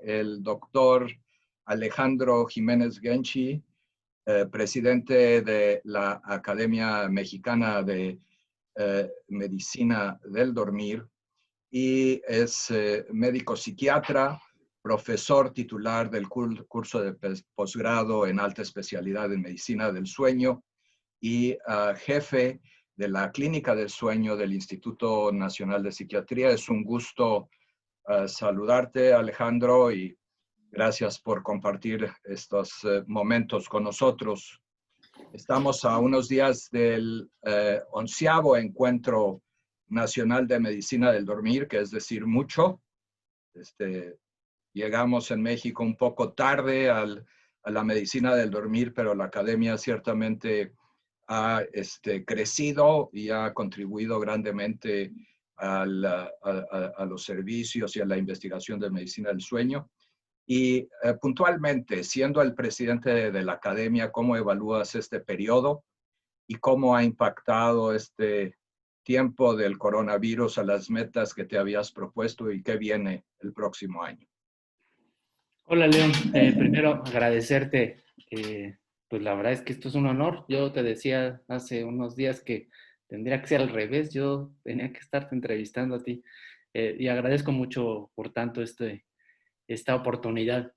el doctor Alejandro Jiménez Genchi, presidente de la Academia Mexicana de Medicina del Dormir, y es médico psiquiatra, profesor titular del curso de posgrado en alta especialidad en medicina del sueño y jefe de la Clínica del Sueño del Instituto Nacional de Psiquiatría. Es un gusto saludarte, Alejandro, y gracias por compartir estos momentos con nosotros. Estamos a unos días del 11º Encuentro Nacional de Medicina del Dormir, que es decir mucho. Llegamos en México un poco tarde a la medicina del dormir, pero la academia ciertamente ha crecido y ha contribuido grandemente a los servicios y a la investigación de medicina del sueño. Y puntualmente, siendo el presidente de la academia, ¿cómo evalúas este periodo y cómo ha impactado este tiempo del coronavirus a las metas que te habías propuesto y qué viene el próximo año? Hola, León. Primero, agradecerte. Pues la verdad es que esto es un honor. Yo te decía hace unos días que tendría que ser al revés. Yo tenía que estarte entrevistando a ti. Y agradezco mucho, por tanto, esta oportunidad.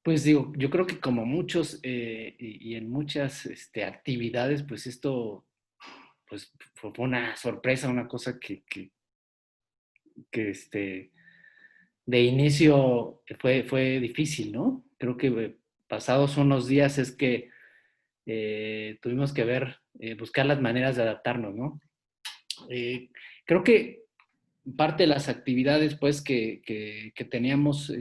Pues digo, yo creo que como muchos y en muchas actividades, pues esto pues, fue una sorpresa, una cosa que de inicio fue difícil, ¿no? Creo que pasados unos días es que tuvimos que buscar las maneras de adaptarnos, ¿no? Creo que parte de las actividades, pues, que teníamos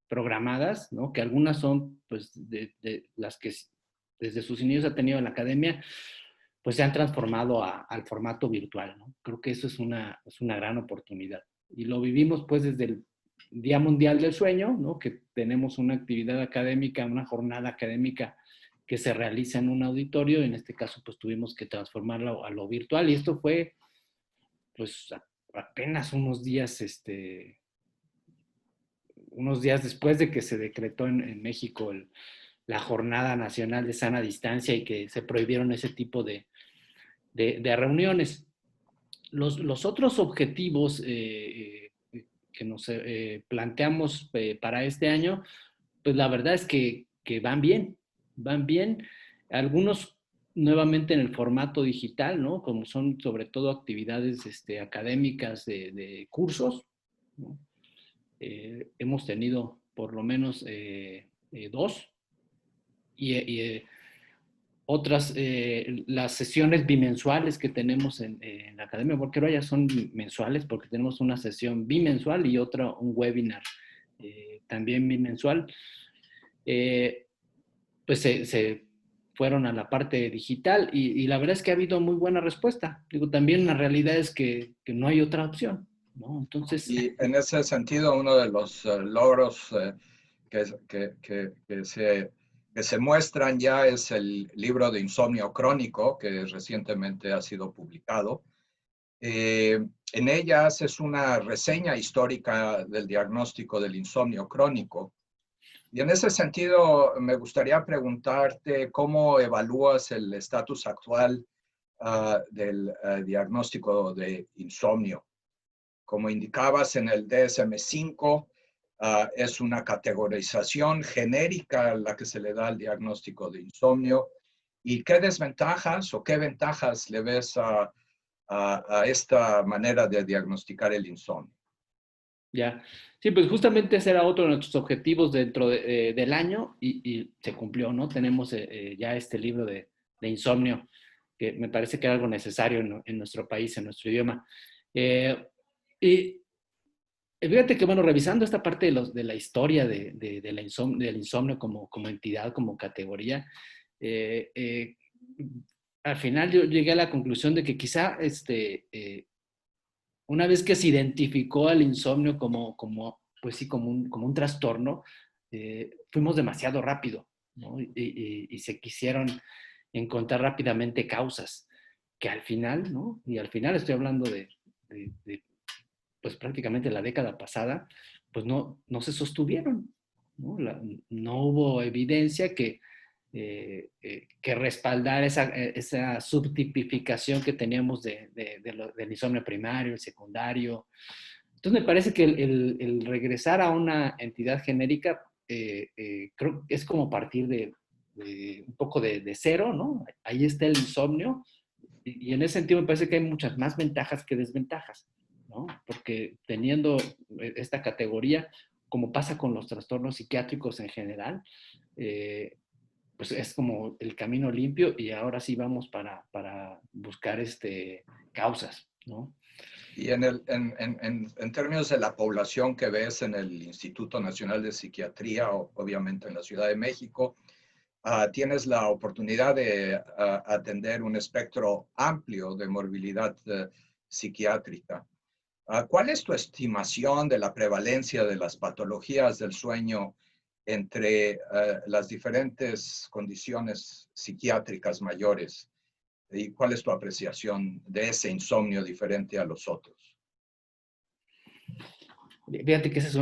programadas, ¿no? Que algunas son, pues, de las que desde sus inicios ha tenido en la academia, pues se han transformado al formato virtual, ¿no? Creo que eso es una gran oportunidad. Y lo vivimos, pues, desde el Día Mundial del Sueño, ¿no? Que tenemos una actividad académica, una jornada académica que se realiza en un auditorio. En este caso, pues, tuvimos que transformarlo a lo virtual. Y esto fue, pues, apenas unos días después de que se decretó en México la Jornada Nacional de Sana Distancia y que se prohibieron ese tipo de reuniones. Los otros objetivos que nos planteamos para este año, pues la verdad es que van bien. Algunos nuevamente en el formato digital, ¿no? Como son sobre todo actividades académicas de cursos, ¿no? Hemos tenido por lo menos dos y otras, las sesiones bimensuales que tenemos en la Academia Porque ya son mensuales porque tenemos una sesión bimensual y otra, un webinar también bimensual. Pues se fueron a la parte digital y la verdad es que ha habido muy buena respuesta. Digo, también la realidad es que no hay otra opción, ¿no? Entonces... Y en ese sentido, uno de los logros que se muestran ya es el libro de insomnio crónico que recientemente ha sido publicado. En ella haces una reseña histórica del diagnóstico del insomnio crónico. Y en ese sentido, me gustaría preguntarte cómo evalúas el estatus actual del diagnóstico de insomnio. Como indicabas en el DSM-5, es una categorización genérica a la que se le da al diagnóstico de insomnio. ¿Y qué desventajas o qué ventajas le ves a esta manera de diagnosticar el insomnio? Ya, sí, pues justamente ese era otro de nuestros objetivos dentro del año y se cumplió, ¿no? Tenemos ya este libro de insomnio, que me parece que era algo necesario en nuestro país, en nuestro idioma. Y fíjate que, bueno, revisando esta parte de la historia del insomnio como entidad, como categoría, eh, eh, al final yo llegué a la conclusión de que quizá una vez que se identificó al insomnio pues sí, como un trastorno, fuimos demasiado rápido, ¿no? Y se quisieron encontrar rápidamente causas que al final, ¿no? Y al final estoy hablando de pues prácticamente la década pasada, pues no se sostuvieron, ¿no? No hubo evidencia que respaldara esa subtipificación que teníamos del insomnio primario, el secundario. Entonces me parece que el regresar a una entidad genérica creo que es como partir de un poco de cero, ¿no? Ahí está el insomnio y en ese sentido me parece que hay muchas más ventajas que desventajas, ¿no? Porque teniendo esta categoría, como pasa con los trastornos psiquiátricos en general, pues es como el camino limpio y ahora sí vamos para buscar causas, ¿no? Y en términos de la población que ves en el Instituto Nacional de Psiquiatría, o obviamente en la Ciudad de México, tienes la oportunidad de atender un espectro amplio de morbilidad psiquiátrica. ¿Cuál es tu estimación de la prevalencia de las patologías del sueño entre las diferentes condiciones psiquiátricas mayores? ¿Y cuál es tu apreciación de ese insomnio diferente a los otros? Fíjate que esa es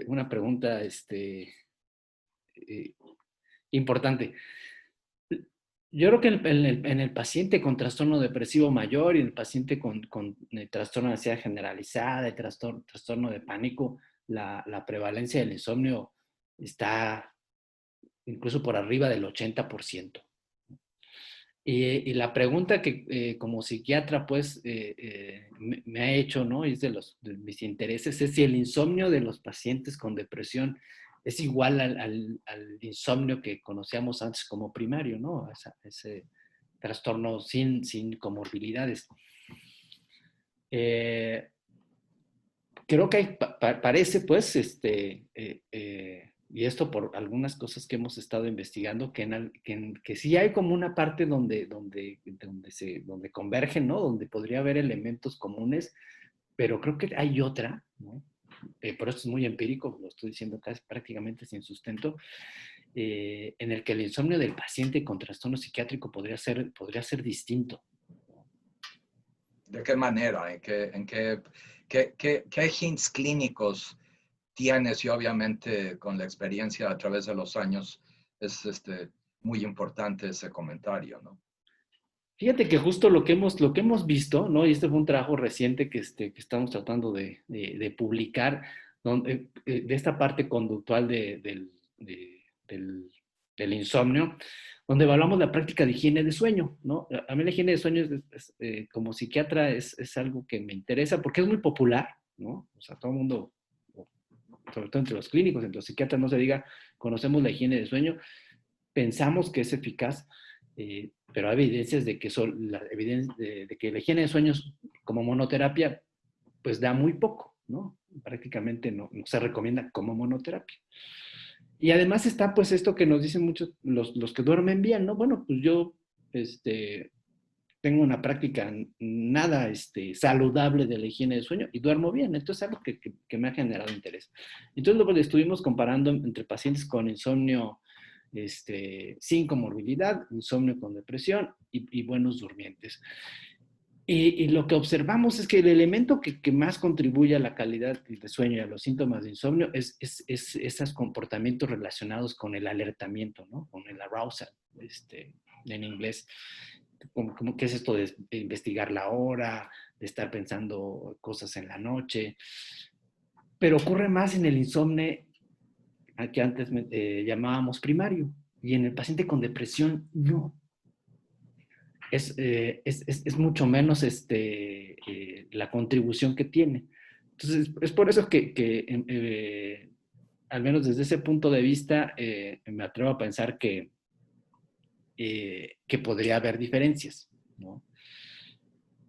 una pregunta importante. Yo creo que en el paciente con trastorno depresivo mayor y en el paciente con trastorno de ansiedad generalizada, y trastorno de pánico, la prevalencia del insomnio está incluso por arriba del 80%. Y la pregunta que como psiquiatra pues me ha hecho, ¿no? Y es de mis intereses, es si el insomnio de los pacientes con depresión es igual al insomnio que conocíamos antes como primario, ¿no? Ese trastorno sin comorbilidades. Creo que parece, pues, y esto por algunas cosas que hemos estado investigando, que sí hay como una parte donde convergen, ¿no? Donde podría haber elementos comunes, pero creo que hay otra, ¿no? Por eso es muy empírico, lo estoy diciendo casi prácticamente sin sustento, en el que el insomnio del paciente con trastorno psiquiátrico podría ser distinto. ¿De qué manera? ¿Qué hints clínicos tienes? Y obviamente con la experiencia a través de los años es muy importante ese comentario, ¿no? Fíjate que justo lo que hemos visto, ¿no? Y este fue un trabajo reciente que estamos tratando de publicar, de esta parte conductual del insomnio, donde evaluamos la práctica de higiene de sueño, ¿no? A mí la higiene de sueño, como psiquiatra, es algo que me interesa porque es muy popular, ¿no? O sea, todo el mundo, sobre todo entre los clínicos, entre los psiquiatras, no se diga, conocemos la higiene de sueño, pensamos que es eficaz, pero hay evidencias de que, de que la higiene de sueños como monoterapia, pues da muy poco, ¿no? Prácticamente no se recomienda como monoterapia. Y además está pues esto que nos dicen muchos los que duermen bien, ¿no? Bueno, pues yo tengo una práctica nada saludable de la higiene de sueño y duermo bien. Entonces es algo que me ha generado interés. Entonces luego estuvimos comparando entre pacientes con insomnio sin comorbilidad, insomnio con depresión y buenos durmientes. Y lo que observamos es que el elemento que más contribuye a la calidad del sueño y a los síntomas de insomnio es esos comportamientos relacionados con el alertamiento, ¿no? Con el arousal, en inglés. Como ¿qué es esto de investigar la hora, de estar pensando cosas en la noche? Pero ocurre más en el insomnio que antes llamábamos primario, y en el paciente con depresión no. Es mucho menos la contribución que tiene. Entonces, es por eso que al menos desde ese punto de vista, me atrevo a pensar que podría haber diferencias, ¿no?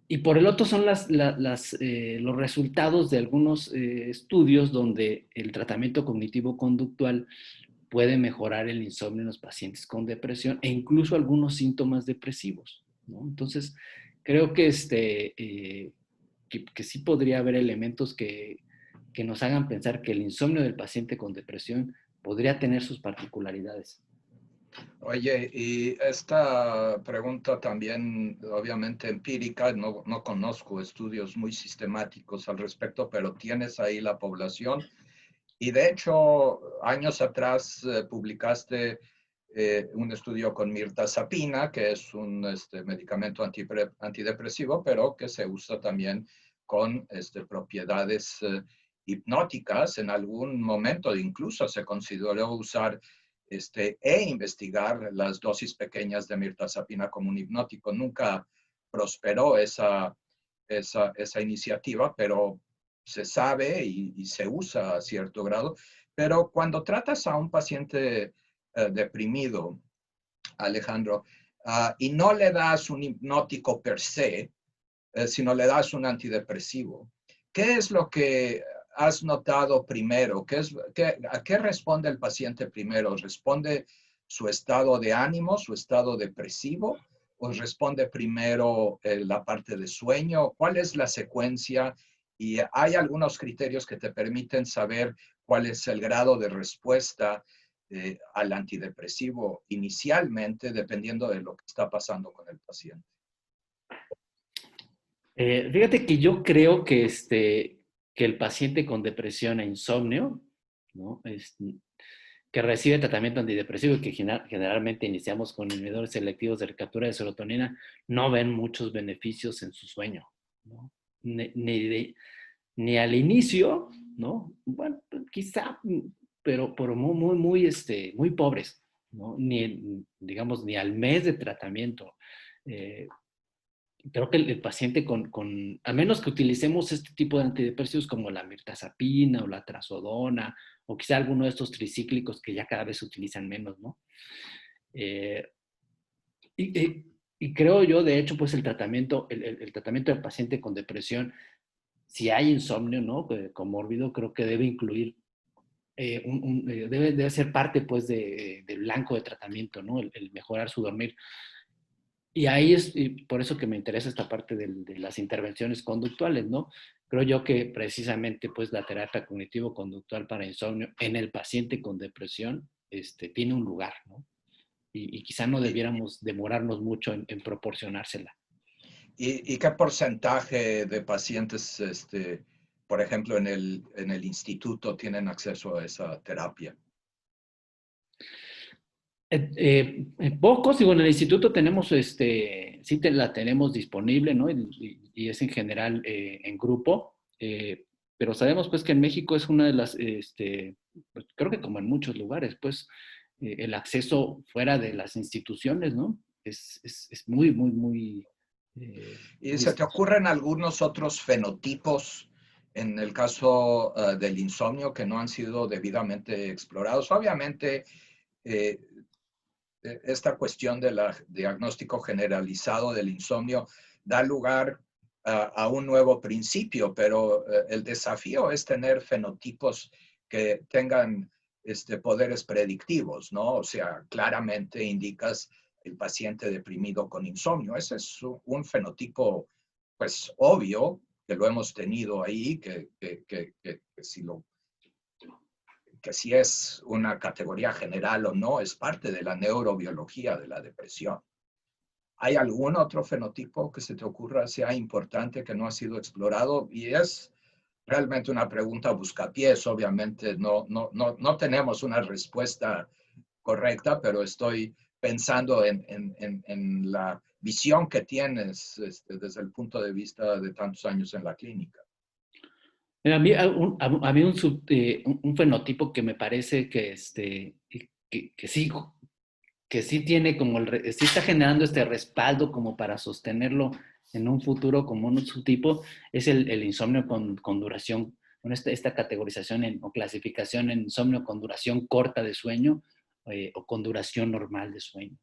Y por el otro son los resultados de algunos estudios donde el tratamiento cognitivo-conductual puede mejorar el insomnio en los pacientes con depresión e incluso algunos síntomas depresivos, ¿no? Entonces, creo que, que sí podría haber elementos que nos hagan pensar que el insomnio del paciente con depresión podría tener sus particularidades. Oye, y esta pregunta también, obviamente empírica, no conozco estudios muy sistemáticos al respecto, pero tienes ahí la población. Y de hecho, años atrás publicaste un estudio con mirtazapina, que es un medicamento antidepresivo, pero que se usa también con propiedades hipnóticas. En algún momento incluso se consideró usar investigar las dosis pequeñas de mirtazapina como un hipnótico. Nunca prosperó esa iniciativa, pero se sabe y se usa a cierto grado. Pero cuando tratas a un paciente deprimido, Alejandro, y no le das un hipnótico per se, sino le das un antidepresivo, ¿qué es lo que has notado primero? ¿A qué responde el paciente primero? ¿Responde su estado de ánimo, su estado depresivo? ¿O responde primero la parte de sueño? ¿Cuál es la secuencia? Y hay algunos criterios que te permiten saber cuál es el grado de respuesta al antidepresivo inicialmente, dependiendo de lo que está pasando con el paciente. Fíjate que yo creo que el paciente con depresión e insomnio, ¿no? Que recibe tratamiento antidepresivo y que generalmente iniciamos con inhibidores selectivos de recaptura de serotonina, no ven muchos beneficios en su sueño, ¿no? Ni al inicio, ¿no? Bueno, quizá, pero muy pobres, ¿no? Digamos, ni al mes de tratamiento. Eh, Creo que el paciente a menos que utilicemos este tipo de antidepresivos como la mirtazapina o la trazodona, o quizá alguno de estos tricíclicos que ya cada vez se utilizan menos, ¿no? Eh, y creo yo, de hecho, pues el tratamiento del paciente con depresión, si hay insomnio, ¿no? Comórbido, creo que debe incluir, debe ser parte, pues, del blanco de tratamiento, ¿no? El mejorar su dormir. Y ahí es y por eso que me interesa esta parte de las intervenciones conductuales, ¿no? Creo yo que precisamente pues la terapia cognitivo-conductual para insomnio en el paciente con depresión tiene un lugar, ¿no? Y quizá no ¿Y, debiéramos demorarnos mucho en proporcionársela. y qué porcentaje de pacientes, por ejemplo, en el instituto tienen acceso a esa terapia? Pocos, digo, en el instituto tenemos, sí la tenemos disponible, ¿no? Y es en general en grupo, pero sabemos pues que en México es una de las, pues, creo que como en muchos lugares, pues el acceso fuera de las instituciones, ¿no? Es muy, ¿Y muy se te escaso. ocurren algunos otros fenotipos en el caso del insomnio que no han sido debidamente explorados? Obviamente, eh, esta cuestión del diagnóstico generalizado del insomnio da lugar a un nuevo principio, pero el desafío es tener fenotipos que tengan poderes predictivos, ¿no? O sea, claramente indicas el paciente deprimido con insomnio. Ese es un fenotipo, pues, obvio, que lo hemos tenido ahí, que si es una categoría general o no, es parte de la neurobiología de la depresión. ¿Hay algún otro fenotipo que se te ocurra sea importante que no ha sido explorado? Y es realmente una pregunta buscapiés, obviamente no tenemos una respuesta correcta, pero estoy pensando en la visión que tienes desde el punto de vista de tantos años en la clínica. Mira, a mí un fenotipo que me parece que sí, que sí tiene como sí está generando este respaldo como para sostenerlo en un futuro como un subtipo, es el insomnio con duración, con esta categorización o clasificación en insomnio con duración corta de sueño o con duración normal de sueño.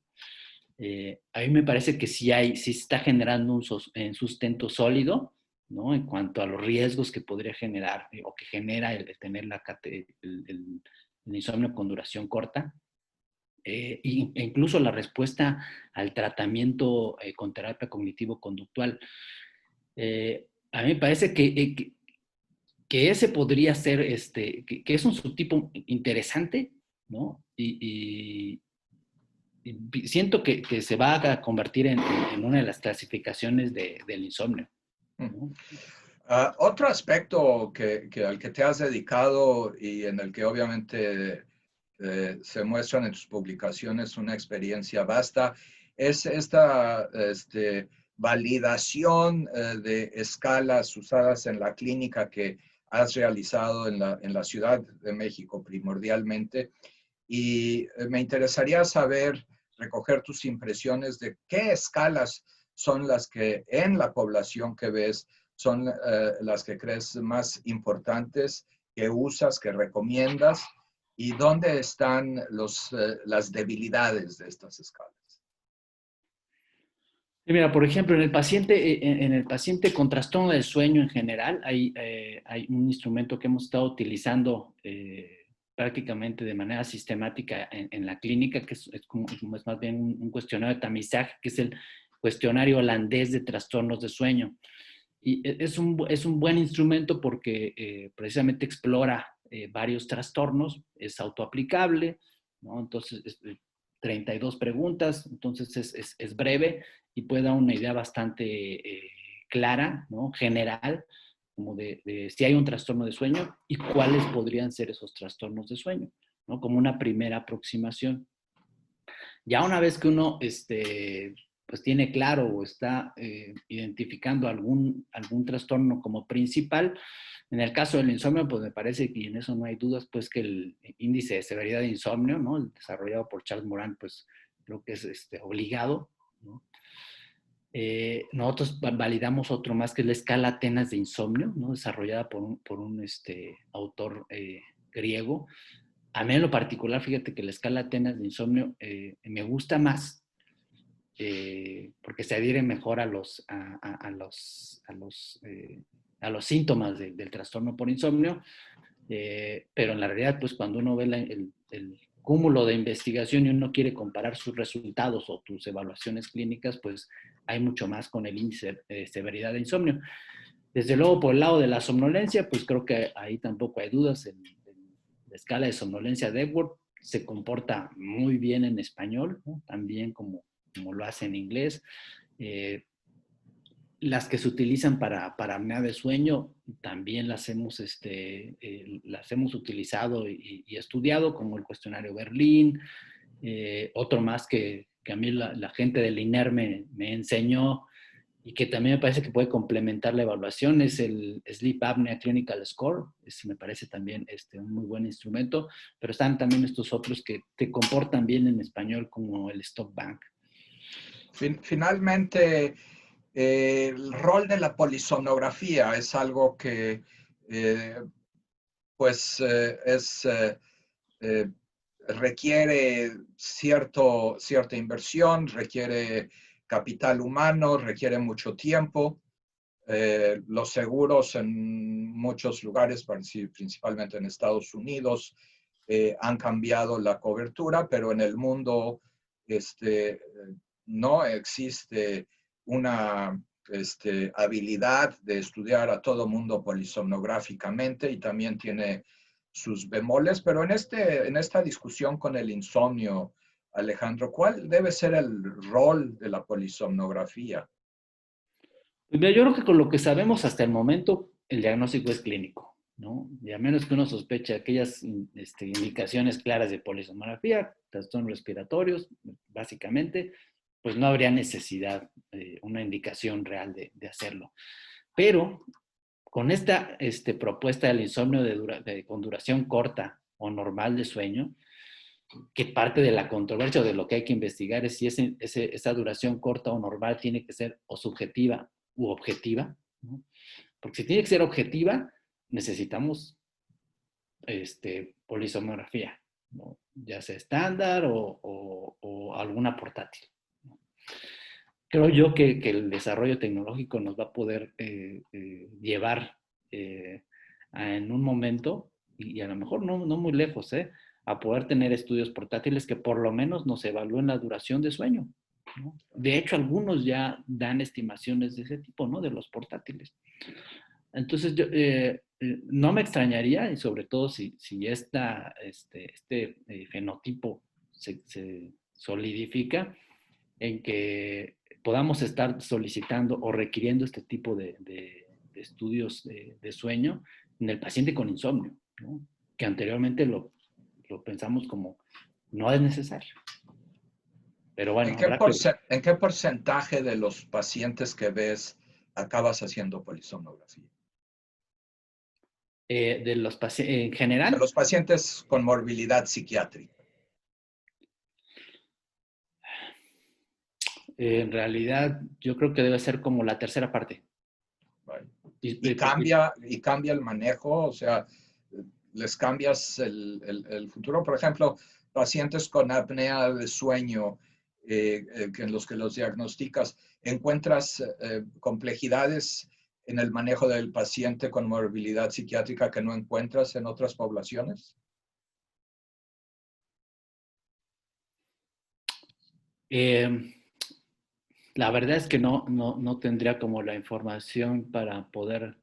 A mí me parece que sí está generando un sustento sólido, ¿no? En cuanto a los riesgos que podría generar o que genera el tener el insomnio con duración corta. E incluso la respuesta al tratamiento con terapia cognitivo-conductual. A mí me parece que ese podría ser, que es un subtipo interesante, ¿no? siento que se va a convertir en una de las clasificaciones del insomnio, ¿no? Otro aspecto al que te has dedicado y en el que obviamente se muestran en tus publicaciones una experiencia vasta es esta validación de escalas usadas en la clínica que has realizado en la Ciudad de México primordialmente. Y me interesaría saber, recoger tus impresiones de qué escalas son las que en la población que ves son las que crees más importantes, que usas, que recomiendas, y dónde están las debilidades de estas escalas. Y mira, por ejemplo, en el paciente con trastorno del sueño en general, hay un instrumento que hemos estado utilizando prácticamente de manera sistemática en la clínica, que es más bien un cuestionario de tamizaje, que es el cuestionario holandés de trastornos de sueño. Y es un buen instrumento porque precisamente explora varios trastornos, es autoaplicable, ¿no? Entonces, 32 preguntas, entonces es breve y puede dar una idea bastante clara, ¿no? General, como de si hay un trastorno de sueño y cuáles podrían ser esos trastornos de sueño, ¿no? Como una primera aproximación. Ya una vez que uno pues tiene claro o está identificando algún trastorno como principal, en el caso del insomnio, pues me parece que en eso no hay dudas, pues que el índice de severidad de insomnio, ¿no? El desarrollado por Charles Moran, pues creo que es obligado, ¿no? Nosotros validamos otro más que es la escala Atenas de insomnio, ¿no? Desarrollada por un autor griego. A mí en lo particular, fíjate que la escala Atenas de insomnio me gusta más porque se adhiere mejor a los síntomas del trastorno por insomnio, pero en la realidad, pues cuando uno ve el cúmulo de investigación y uno quiere comparar sus resultados o tus evaluaciones clínicas, pues hay mucho más con el índice de severidad de insomnio. Desde luego, por el lado de la somnolencia, pues creo que ahí tampoco hay dudas. La escala de somnolencia de Epworth se comporta muy bien en español, ¿no? También como lo hace en inglés. Las que se utilizan para apnea de sueño también las hemos utilizado y estudiado, como el cuestionario Berlín. Otro más que a mí la gente del INER me enseñó y que también me parece que puede complementar la evaluación es el Sleep Apnea Clinical Score. Ese me parece también un muy buen instrumento, pero están también estos otros que te comportan bien en español, como el Stop Bank. Finalmente, el rol de la polisomnografía es algo que pues requiere cierta inversión, requiere capital humano, requiere mucho tiempo. Los seguros en muchos lugares, principalmente en Estados Unidos, han cambiado la cobertura, pero en el mundo no existe una habilidad de estudiar a todo mundo polisomnográficamente y también tiene sus bemoles, pero en esta discusión con el insomnio, Alejandro, ¿cuál debe ser el rol de la polisomnografía? Pues mira, yo creo que con lo que sabemos hasta el momento, el diagnóstico es clínico, ¿no? Y a menos que uno sospeche aquellas indicaciones claras de polisomnografía, trastornos respiratorios, básicamente, pues no habría necesidad, una indicación real de hacerlo. Pero con esta propuesta del insomnio con duración corta o normal de sueño, que parte de la controversia o de lo que hay que investigar es si esa duración corta o normal tiene que ser o subjetiva u objetiva, ¿no? Porque si tiene que ser objetiva, necesitamos polisomnografía, ¿no? Ya sea estándar o alguna portátil, ¿no? Creo yo que el desarrollo tecnológico nos va a poder llevar en un momento, y a lo mejor no muy lejos, a poder tener estudios portátiles que por lo menos nos evalúen la duración de sueño, ¿no? De hecho, algunos ya dan estimaciones de ese tipo, ¿no? De los portátiles. Entonces, no me extrañaría, y sobre todo si este fenotipo se solidifica en que podamos estar solicitando o requiriendo este tipo de estudios de sueño en el paciente con insomnio, ¿no? Que anteriormente lo pensamos como no es necesario. Pero bueno, habrá que... ¿En qué porcentaje de los pacientes que ves acabas haciendo polisomnografía? De los pacientes en De general, los pacientes con morbilidad psiquiátrica. en realidad yo creo que debe ser como la tercera parte. Vale. Y, ¿Y cambia el manejo? O sea, ¿les cambias el futuro? Por ejemplo, pacientes con apnea de sueño, en los que los diagnosticas, ¿encuentras complejidades en el manejo del paciente con morbilidad psiquiátrica que no encuentras en otras poblaciones? La verdad es que no tendría como la información para poder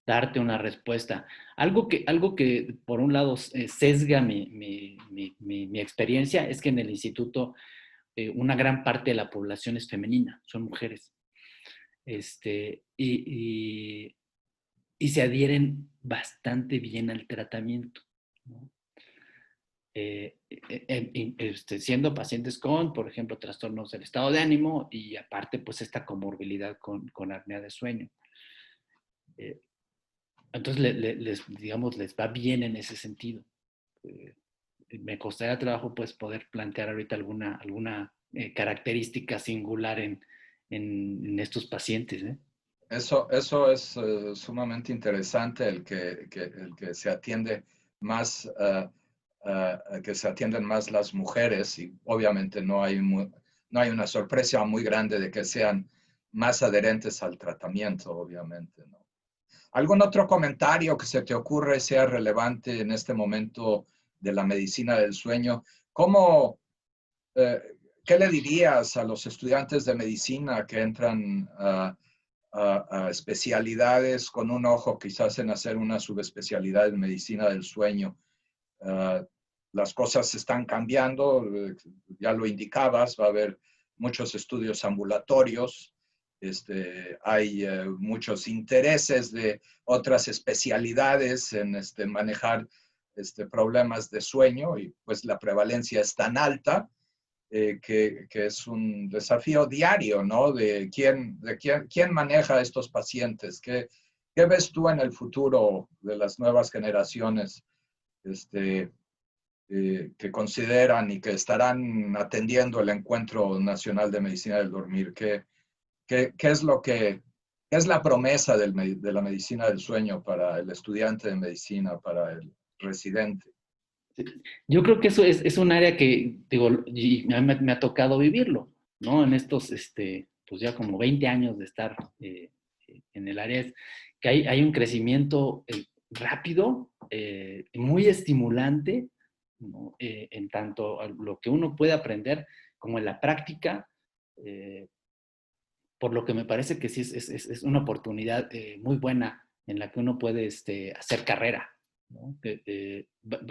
darte una respuesta. Algo que por un lado sesga mi experiencia es que en el instituto una gran parte de la población es femenina, son mujeres. Y se adhieren bastante bien al tratamiento, ¿no? Siendo pacientes con, por ejemplo, trastornos del estado de ánimo y aparte, pues, esta comorbilidad con apnea de sueño. Entonces, digamos, les va bien en ese sentido. Me costaría trabajo, pues, poder plantear ahorita alguna característica singular en estos pacientes, ¿eh? Eso es sumamente interesante, el que se atiende más, que se atienden más las mujeres, y obviamente no hay una sorpresa muy grande de que sean más adherentes al tratamiento, obviamente, ¿no? ¿Algún otro comentario que se te ocurre sea relevante en este momento de la medicina del sueño? ¿Cómo, qué le dirías a los estudiantes de medicina que entran a especialidades con un ojo quizás en hacer una subespecialidad en medicina del sueño? Las cosas están cambiando, ya lo indicabas, va a haber muchos estudios ambulatorios, hay muchos intereses de otras especialidades en manejar problemas de sueño, y pues la prevalencia es tan alta que es un desafío diario, ¿no? ¿Quién maneja a estos pacientes? ¿Qué ves tú en el futuro de las nuevas generaciones que consideran y que estarán atendiendo el Encuentro Nacional de Medicina del Dormir? ¿Qué es qué es la promesa de la medicina del sueño para el estudiante de medicina, para el residente? Yo creo que eso es un área que, digo, y a mí me ha tocado vivirlo, ¿no? En estos, pues ya como 20 años de estar en el área, es que hay un crecimiento rápido, muy estimulante, ¿no? En tanto a lo que uno puede aprender como en la práctica, por lo que me parece que sí es una oportunidad muy buena en la que uno puede hacer carrera, ¿no?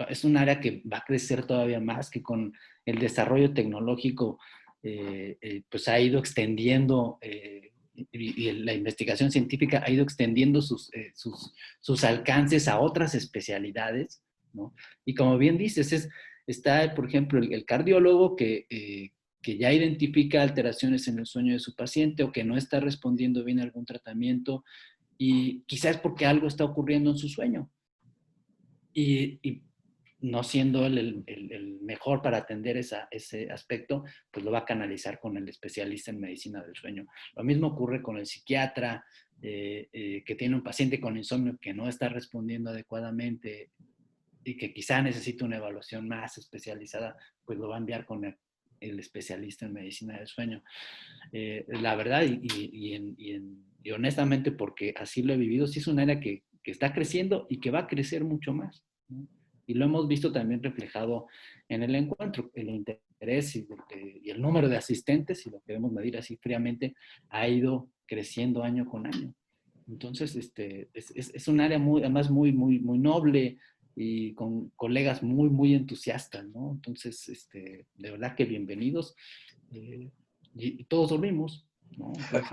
Es un área que va a crecer todavía más, que con el desarrollo tecnológico pues ha ido extendiendo y la investigación científica ha ido extendiendo sus alcances a otras especialidades, ¿no? Y como bien dices, está, por ejemplo, el cardiólogo que ya identifica alteraciones en el sueño de su paciente o que no está respondiendo bien a algún tratamiento y quizás porque algo está ocurriendo en su sueño. Y no siendo el mejor para atender ese aspecto, pues lo va a canalizar con el especialista en medicina del sueño. Lo mismo ocurre con el psiquiatra que tiene un paciente con insomnio que no está respondiendo adecuadamente y que quizá necesita una evaluación más especializada, pues lo va a enviar con el especialista en medicina del sueño. La verdad, y honestamente, porque así lo he vivido, sí es un área que está creciendo y que va a crecer mucho más, ¿no? Y lo hemos visto también reflejado en el encuentro, el interés y el número de asistentes, si lo queremos medir así fríamente, ha ido creciendo año con año. Entonces, es un área además muy noble, y con colegas muy, muy entusiastas, ¿no? Entonces, de verdad que bienvenidos. Y todos dormimos, ¿no? Entonces,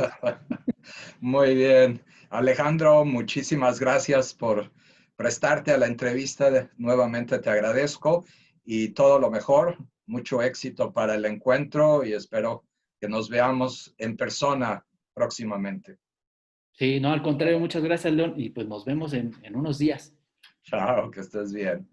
Muy bien. Alejandro, muchísimas gracias por prestarte a la entrevista. Nuevamente te agradezco y todo lo mejor. Mucho éxito para el encuentro y espero que nos veamos en persona próximamente. sí, no, al contrario, muchas gracias, León, y pues nos vemos en unos días. Chao, que estés bien.